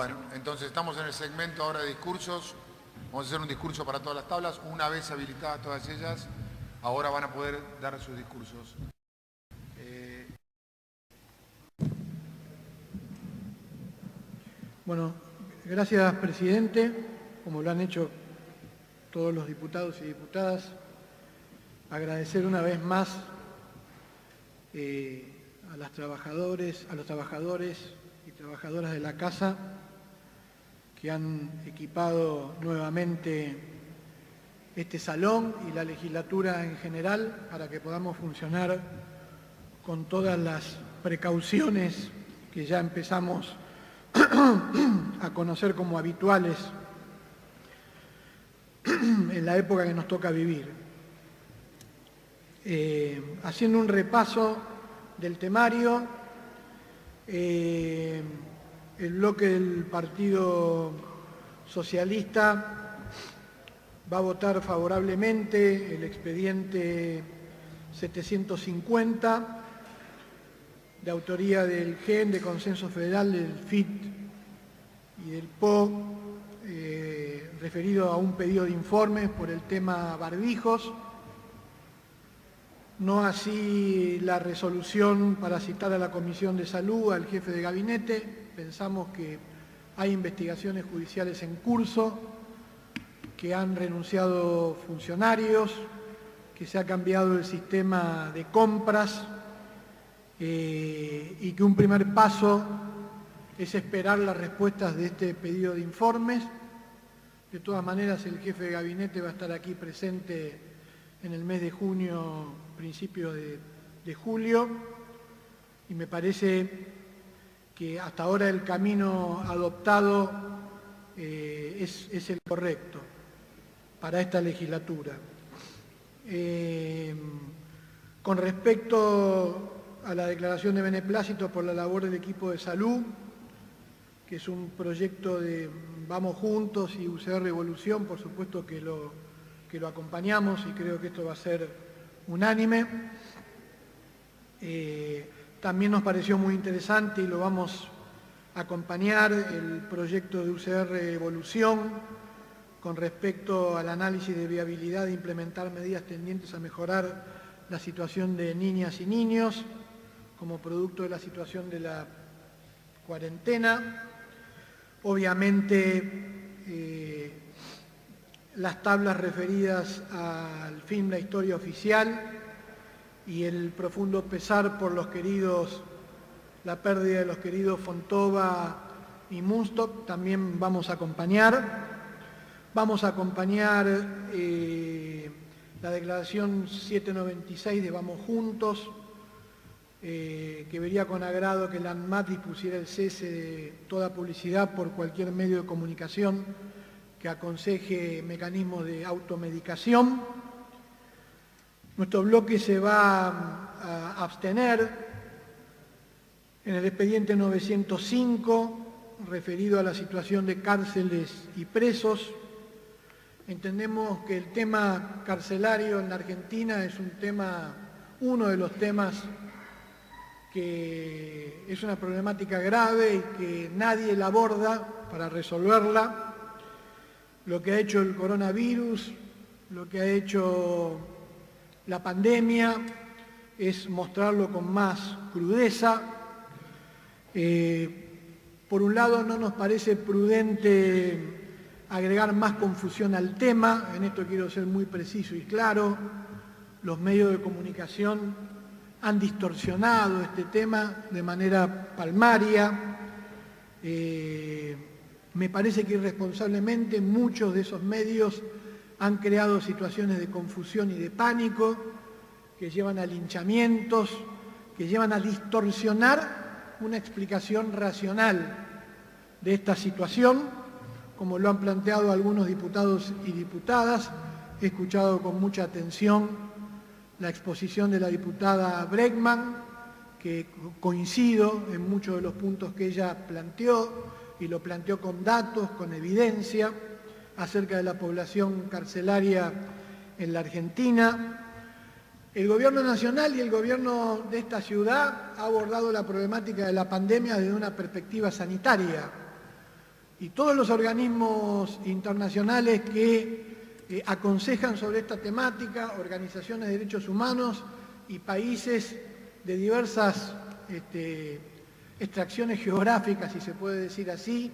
Bueno, entonces estamos en el segmento ahora de discursos. Vamos a hacer un discurso para todas las tablas. Una vez habilitadas todas ellas, ahora van a poder dar sus discursos. Bueno, gracias, presidente. Como lo han hecho todos los diputados y diputadas, agradecer una vez más a los trabajadores y trabajadoras de la Casa que han equipado nuevamente este salón y la legislatura en general para que podamos funcionar con todas las precauciones que ya empezamos a conocer como habituales en la época que nos toca vivir. Haciendo un repaso del temario, el bloque del Partido Socialista va a votar favorablemente el expediente 750 de autoría del GEN, de Consenso Federal, del FIT y del PO, referido a un pedido de informes por el tema barbijos. No así la resolución para citar a la Comisión de Salud, al jefe de gabinete. Pensamos que hay investigaciones judiciales en curso, que han renunciado funcionarios, que se ha cambiado el sistema de compras y que un primer paso es esperar las respuestas de este pedido de informes. De todas maneras, el jefe de gabinete va a estar aquí presente en el mes de junio, principios de julio, y me parece que hasta ahora el camino adoptado es el correcto para esta legislatura. Con respecto a la declaración de beneplácito por la labor del equipo de salud, que es un proyecto de Vamos Juntos y UCR Evolución, por supuesto que lo acompañamos y creo que esto va a ser unánime. También nos pareció muy interesante y lo vamos a acompañar el proyecto de UCR Evolución con respecto al análisis de viabilidad de implementar medidas tendientes a mejorar la situación de niñas y niños como producto de la situación de la cuarentena. Obviamente, las tablas referidas al film La Historia Oficial y el profundo pesar por la pérdida de los queridos Fontova y Munstock también vamos a acompañar. Vamos a acompañar la declaración 796 de Vamos Juntos, que vería con agrado que la ANMAT dispusiera el cese de toda publicidad por cualquier medio de comunicación que aconseje mecanismos de automedicación. Nuestro bloque se va a abstener en el expediente 905, referido a la situación de cárceles y presos. Entendemos que el tema carcelario en la Argentina es uno de los temas que es una problemática grave y que nadie la aborda para resolverla. Lo que ha hecho el coronavirus, lo que ha hecho la pandemia, es mostrarlo con más crudeza. Por un lado, no nos parece prudente agregar más confusión al tema. En esto quiero ser muy preciso y claro. Los medios de comunicación han distorsionado este tema de manera palmaria. Me parece que irresponsablemente muchos de esos medios han creado situaciones de confusión y de pánico que llevan a linchamientos, que llevan a distorsionar una explicación racional de esta situación, como lo han planteado algunos diputados y diputadas. He escuchado con mucha atención la exposición de la diputada Bregman, que coincido en muchos de los puntos que ella planteó, y lo planteó con datos, con evidencia, acerca de la población carcelaria en la Argentina. El Gobierno Nacional y el Gobierno de esta ciudad ha abordado la problemática de la pandemia desde una perspectiva sanitaria. y todos los organismos internacionales que aconsejan sobre esta temática, organizaciones de derechos humanos y países de diversas extracciones geográficas, si se puede decir así,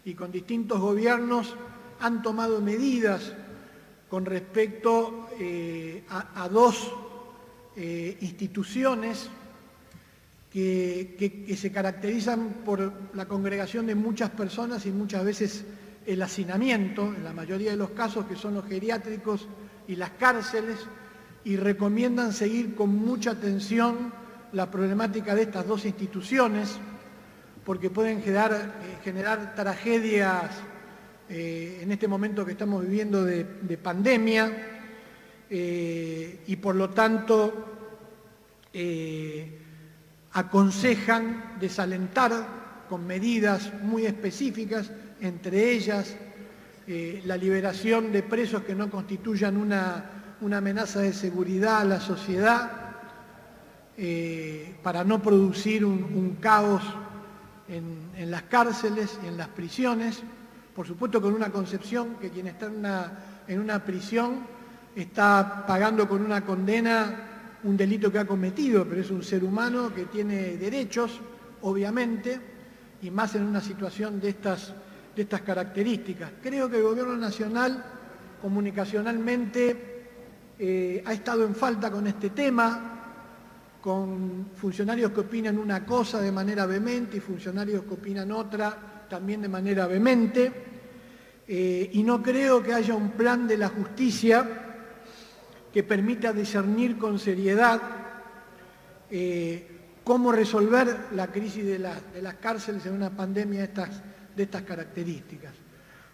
y con distintos gobiernos, han tomado medidas con respecto a dos instituciones que se caracterizan por la congregación de muchas personas y muchas veces el hacinamiento, en la mayoría de los casos, que son los geriátricos y las cárceles, y recomiendan seguir con mucha atención la problemática de estas dos instituciones, porque pueden generar tragedias en este momento que estamos viviendo de pandemia, y por lo tanto aconsejan desalentar con medidas muy específicas, entre ellas la liberación de presos que no constituyan una amenaza de seguridad a la sociedad, para no producir un caos en las cárceles y en las prisiones, por supuesto con una concepción que quien está en una prisión está pagando con una condena un delito que ha cometido, pero es un ser humano que tiene derechos, obviamente, y más en una situación de estas características. Creo que el Gobierno Nacional comunicacionalmente ha estado en falta con este tema, con funcionarios que opinan una cosa de manera vehemente y funcionarios que opinan otra también de manera vehemente, y no creo que haya un plan de la justicia que permita discernir con seriedad cómo resolver la crisis de las cárceles en una pandemia de estas características.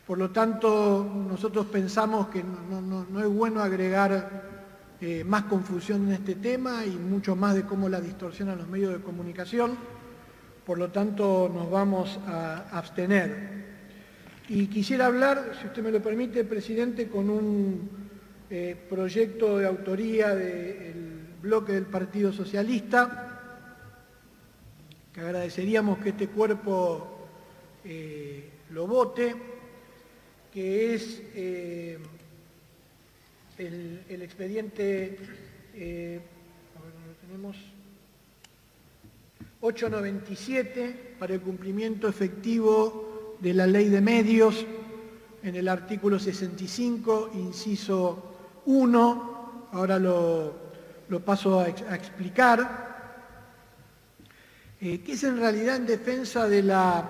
Por lo tanto, nosotros pensamos que no es bueno agregar más confusión en este tema y mucho más de cómo la distorsionan los medios de comunicación. Por lo tanto, nos vamos a abstener. Y quisiera hablar, si usted me lo permite, presidente, con un proyecto de autoría del bloque del Partido Socialista, que agradeceríamos que este cuerpo lo vote, que es el expediente 897 para el cumplimiento efectivo de la Ley de Medios, en el artículo 65, inciso 1, ahora lo paso a explicar, que es en realidad en defensa de la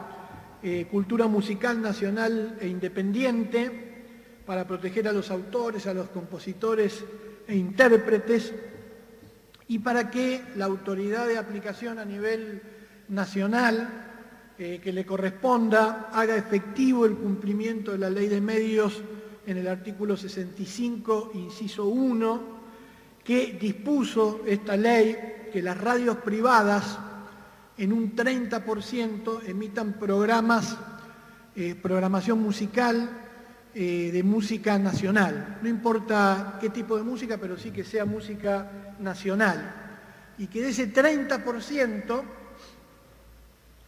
cultura musical nacional e independiente, para proteger a los autores, a los compositores e intérpretes, y para que la autoridad de aplicación a nivel nacional que le corresponda haga efectivo el cumplimiento de la Ley de Medios en el artículo 65, inciso 1, que dispuso esta ley que las radios privadas en un 30% emitan programación musical de música nacional. No importa qué tipo de música, pero sí que sea música nacional. Y que de ese 30%,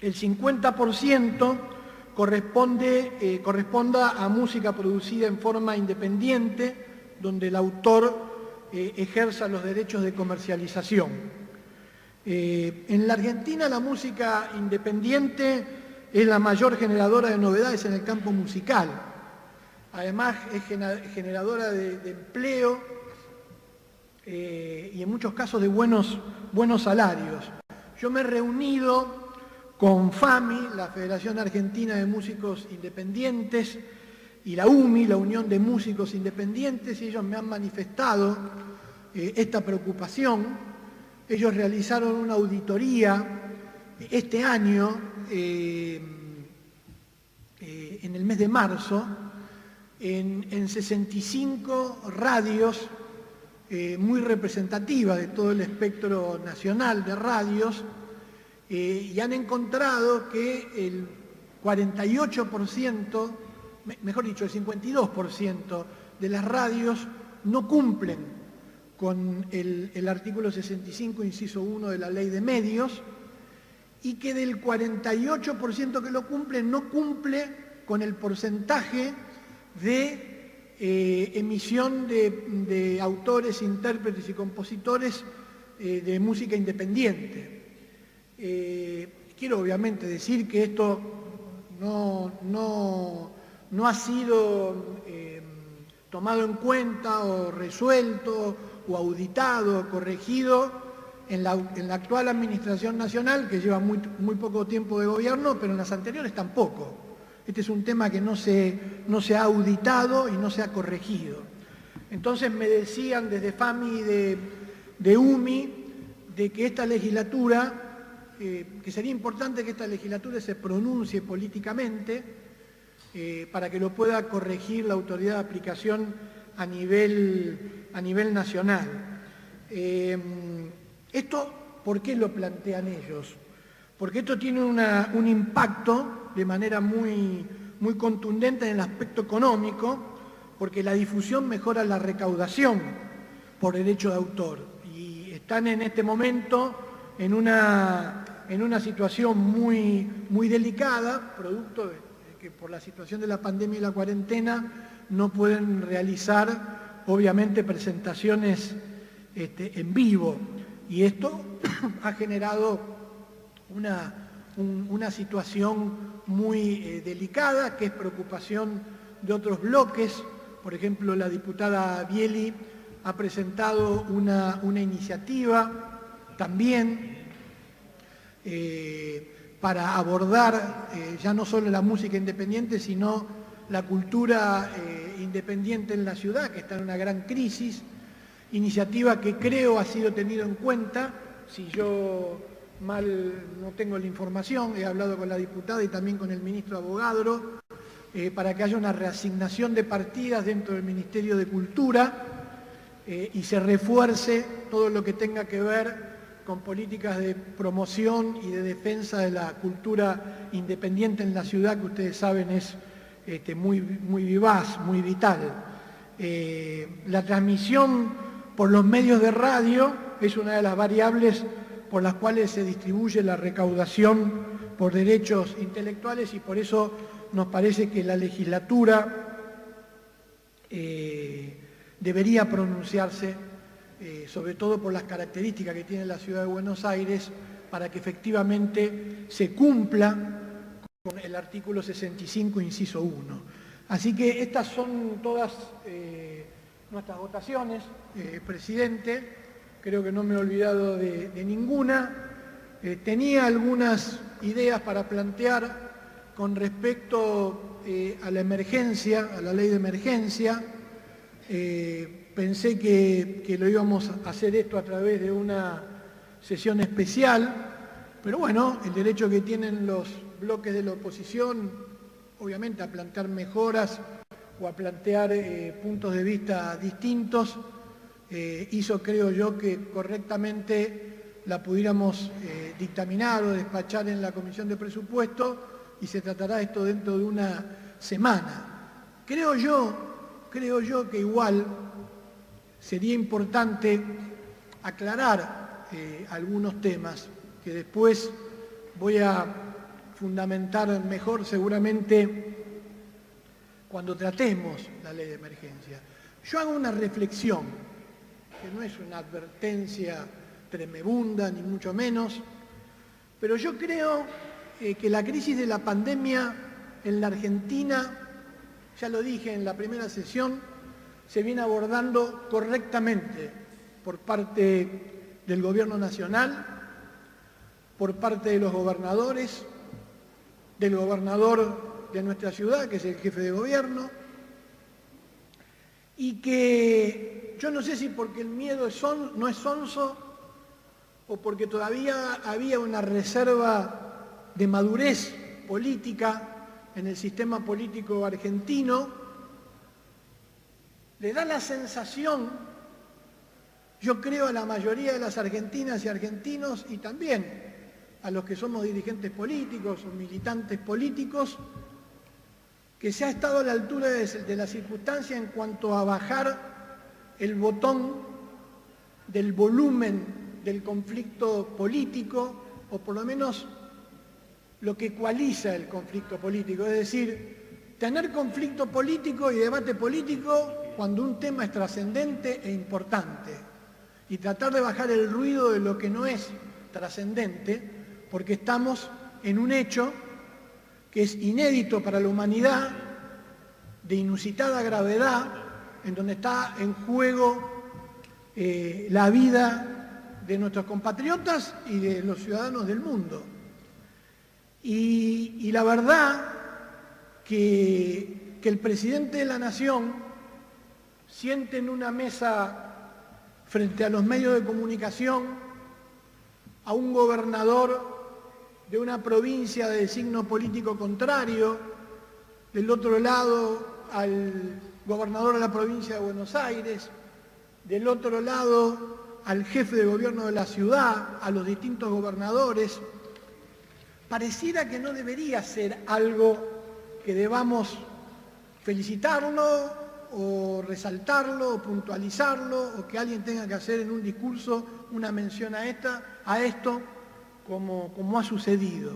el 50% corresponda a música producida en forma independiente, donde el autor ejerza los derechos de comercialización. En la Argentina la música independiente es la mayor generadora de novedades en el campo musical. Además es generadora de empleo y en muchos casos de buenos salarios. Yo me he reunido con FAMI, la Federación Argentina de Músicos Independientes, y la UMI, la Unión de Músicos Independientes, y ellos me han manifestado esta preocupación. Ellos realizaron una auditoría este año, en el mes de marzo, en 65 radios muy representativas de todo el espectro nacional de radios, y han encontrado que el 48%, mejor dicho, el 52% de las radios no cumplen con el artículo 65, inciso 1 de la Ley de Medios, y que del 48% que lo cumplen, no cumple con el porcentaje de emisión de autores, intérpretes y compositores de música independiente. Quiero obviamente decir que esto no ha sido tomado en cuenta o resuelto o auditado o corregido en la actual Administración Nacional, que lleva muy poco tiempo de gobierno, pero en las anteriores tampoco. Este es un tema que no se ha auditado y no se ha corregido. Entonces me decían desde FAMI y de UMI de que esta legislatura, que sería importante que esta legislatura se pronuncie políticamente para que lo pueda corregir la autoridad de aplicación a nivel nacional. Esto, ¿por qué lo plantean ellos? Porque esto tiene un impacto de manera muy contundente en el aspecto económico, porque la difusión mejora la recaudación por derecho de autor. Y están en este momento en una situación muy delicada, producto de que por la situación de la pandemia y la cuarentena no pueden realizar, obviamente, presentaciones en vivo. Y esto ha generado una situación muy delicada, que es preocupación de otros bloques. Por ejemplo, la diputada Bieli ha presentado una iniciativa también para abordar ya no solo la música independiente, sino la cultura independiente en la ciudad, que está en una gran crisis. Iniciativa que creo ha sido tenida en cuenta. Si yo mal no tengo la información, he hablado con la diputada y también con el ministro Abogadro para que haya una reasignación de partidas dentro del Ministerio de Cultura y se refuerce todo lo que tenga que ver con políticas de promoción y de defensa de la cultura independiente en la ciudad, que ustedes saben es muy vivaz, muy vital. La transmisión por los medios de radio es una de las variables por las cuales se distribuye la recaudación por derechos intelectuales, y por eso nos parece que la legislatura debería pronunciarse, sobre todo por las características que tiene la ciudad de Buenos Aires, para que efectivamente se cumpla con el artículo 65, inciso 1. Así que estas son todas nuestras votaciones, presidente. Creo que no me he olvidado de ninguna. Tenía algunas ideas para plantear con respecto a la emergencia, a la ley de emergencia. Pensé que lo íbamos a hacer esto a través de una sesión especial, pero bueno, el derecho que tienen los bloques de la oposición, obviamente, a plantear mejoras o a plantear puntos de vista distintos, hizo, creo yo, que correctamente la pudiéramos dictaminar o despachar en la Comisión de Presupuesto, y se tratará esto dentro de una semana. Creo yo que igual sería importante aclarar algunos temas que después voy a fundamentar mejor seguramente cuando tratemos la ley de emergencia. Yo hago una reflexión, que no es una advertencia tremebunda, ni mucho menos, pero yo creo que la crisis de la pandemia en la Argentina, ya lo dije en la primera sesión, se viene abordando correctamente por parte del Gobierno Nacional, por parte de los gobernadores, del gobernador de nuestra ciudad, que es el jefe de gobierno, y que yo no sé si porque el miedo no es sonso o porque todavía había una reserva de madurez política en el sistema político argentino, le da la sensación, yo creo, a la mayoría de las argentinas y argentinos, y también a los que somos dirigentes políticos o militantes políticos, que se ha estado a la altura de la circunstancia en cuanto a bajar el botón del volumen del conflicto político, o por lo menos lo que ecualiza el conflicto político, es decir, tener conflicto político y debate político cuando un tema es trascendente e importante y tratar de bajar el ruido de lo que no es trascendente, porque estamos en un hecho que es inédito para la humanidad, de inusitada gravedad, en donde está en juego la vida de nuestros compatriotas y de los ciudadanos del mundo. Y la verdad que el presidente de la Nación siente en una mesa frente a los medios de comunicación a un gobernador de una provincia de signo político contrario, del otro lado al gobernador de la provincia de Buenos Aires, del otro lado al jefe de gobierno de la ciudad, a los distintos gobernadores. Pareciera que no debería ser algo que debamos felicitarlo o resaltarlo o puntualizarlo o que alguien tenga que hacer en un discurso una mención a esto como ha sucedido.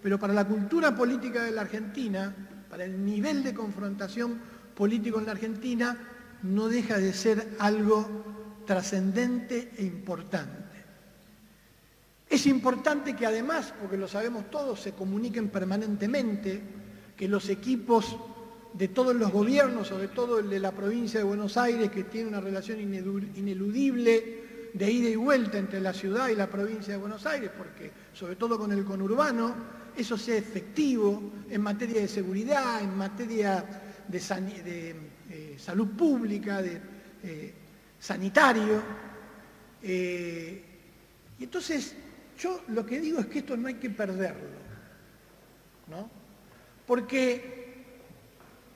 Pero para la cultura política de la Argentina, para el nivel de confrontación político en la Argentina, no deja de ser algo trascendente e importante. Es importante que además, porque lo sabemos todos, se comuniquen permanentemente, que los equipos de todos los gobiernos, sobre todo el de la provincia de Buenos Aires, que tiene una relación ineludible de ida y vuelta entre la ciudad y la provincia de Buenos Aires, porque sobre todo con el conurbano, eso sea efectivo en materia de seguridad, en materia de salud pública, de sanitario. Y entonces, yo lo que digo es que esto no hay que perderlo, ¿no? Porque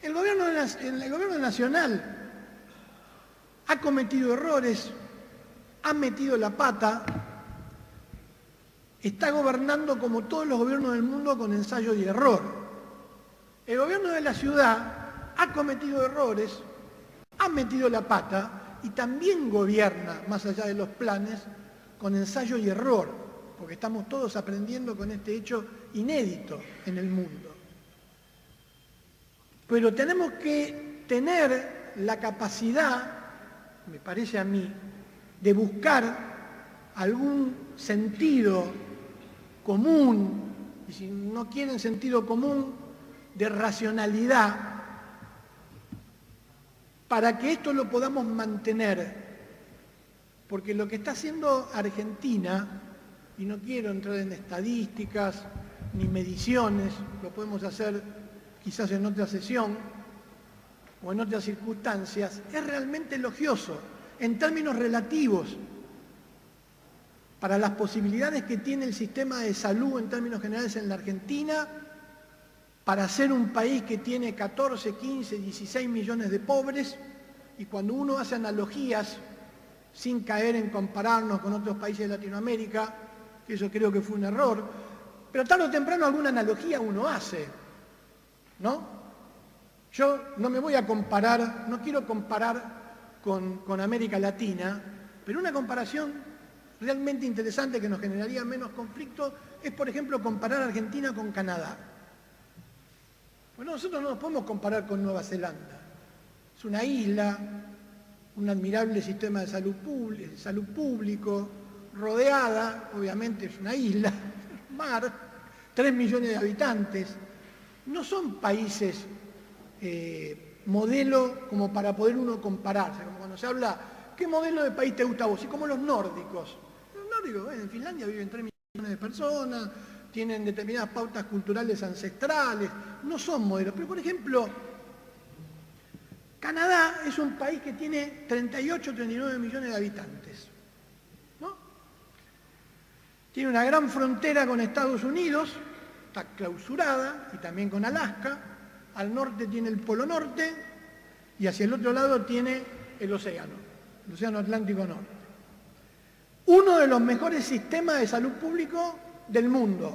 el gobierno nacional ha cometido errores, ha metido la pata, está gobernando como todos los gobiernos del mundo con ensayo y error. El gobierno de la ciudad ha cometido errores, ha metido la pata y también gobierna, más allá de los planes, con ensayo y error, porque estamos todos aprendiendo con este hecho inédito en el mundo. Pero tenemos que tener la capacidad, me parece a mí, de buscar algún sentido común, y si no quieren sentido común, de racionalidad, para que esto lo podamos mantener. Porque lo que está haciendo Argentina, y no quiero entrar en estadísticas ni mediciones, lo podemos hacer quizás en otra sesión o en otras circunstancias, es realmente elogioso en términos relativos para las posibilidades que tiene el sistema de salud en términos generales en la Argentina, para ser un país que tiene 14, 15, 16 millones de pobres, y cuando uno hace analogías, sin caer en compararnos con otros países de Latinoamérica, que eso creo que fue un error, pero tarde o temprano alguna analogía uno hace, ¿no? Yo no me voy a comparar, no quiero comparar con América Latina, pero una comparación realmente interesante que nos generaría menos conflicto es, por ejemplo, comparar Argentina con Canadá. Bueno, nosotros no nos podemos comparar con Nueva Zelanda. Es una isla, un admirable sistema de salud público, rodeada, obviamente es una isla, mar, 3 millones de habitantes. No son países modelo como para poder uno compararse, como cuando se habla, ¿qué modelo de país te gusta a vos? Y como los nórdicos. Los nórdicos, en Finlandia viven 3 millones de personas, tienen determinadas pautas culturales ancestrales, no son modelos. Pero, por ejemplo, Canadá es un país que tiene 38 o 39 millones de habitantes, ¿no? Tiene una gran frontera con Estados Unidos, está clausurada, y también con Alaska. Al norte tiene el Polo Norte y hacia el otro lado tiene el Océano Atlántico Norte. Uno de los mejores sistemas de salud público del mundo,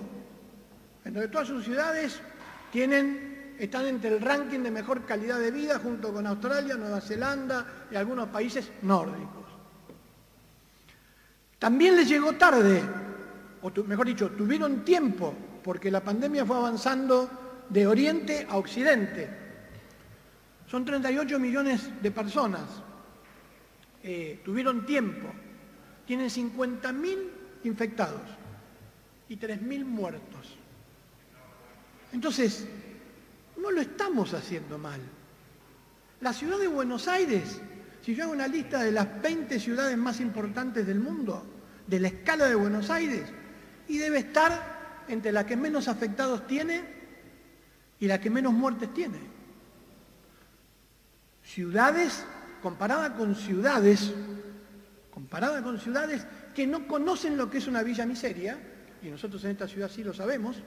en donde todas sus ciudades están entre el ranking de mejor calidad de vida junto con Australia, Nueva Zelanda y algunos países nórdicos. También les llegó tarde, o mejor dicho, tuvieron tiempo, porque la pandemia fue avanzando de oriente a occidente. Son 38 millones de personas. Tuvieron tiempo. Tienen 50.000 infectados y 3.000 muertos. Entonces, no lo estamos haciendo mal. La ciudad de Buenos Aires, si yo hago una lista de las 20 ciudades más importantes del mundo, de la escala de Buenos Aires, y debe estar entre la que menos afectados tiene y la que menos muertes tiene. Ciudades, comparada con ciudades que no conocen lo que es una villa miseria, y nosotros en esta ciudad sí lo sabemos,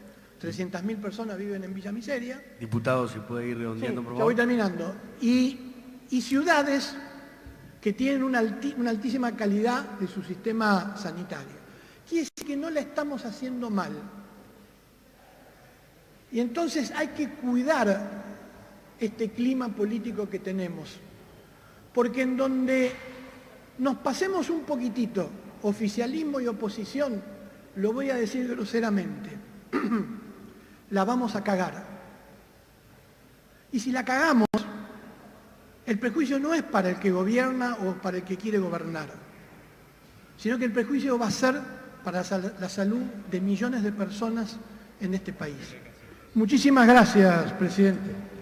300.000 personas viven en Villa Miseria. Diputado, si puede ir redondeando, Sí, por ya favor. voy terminando. Y ciudades que tienen una altísima calidad de su sistema sanitario. Quiere decir que no la estamos haciendo mal. Y entonces hay que cuidar este clima político que tenemos. Porque en donde nos pasemos un poquitito, oficialismo y oposición, lo voy a decir groseramente, la vamos a cagar. Y si la cagamos, el prejuicio no es para el que gobierna o para el que quiere gobernar, sino que el prejuicio va a ser para la salud de millones de personas en este país. Muchísimas gracias, presidente.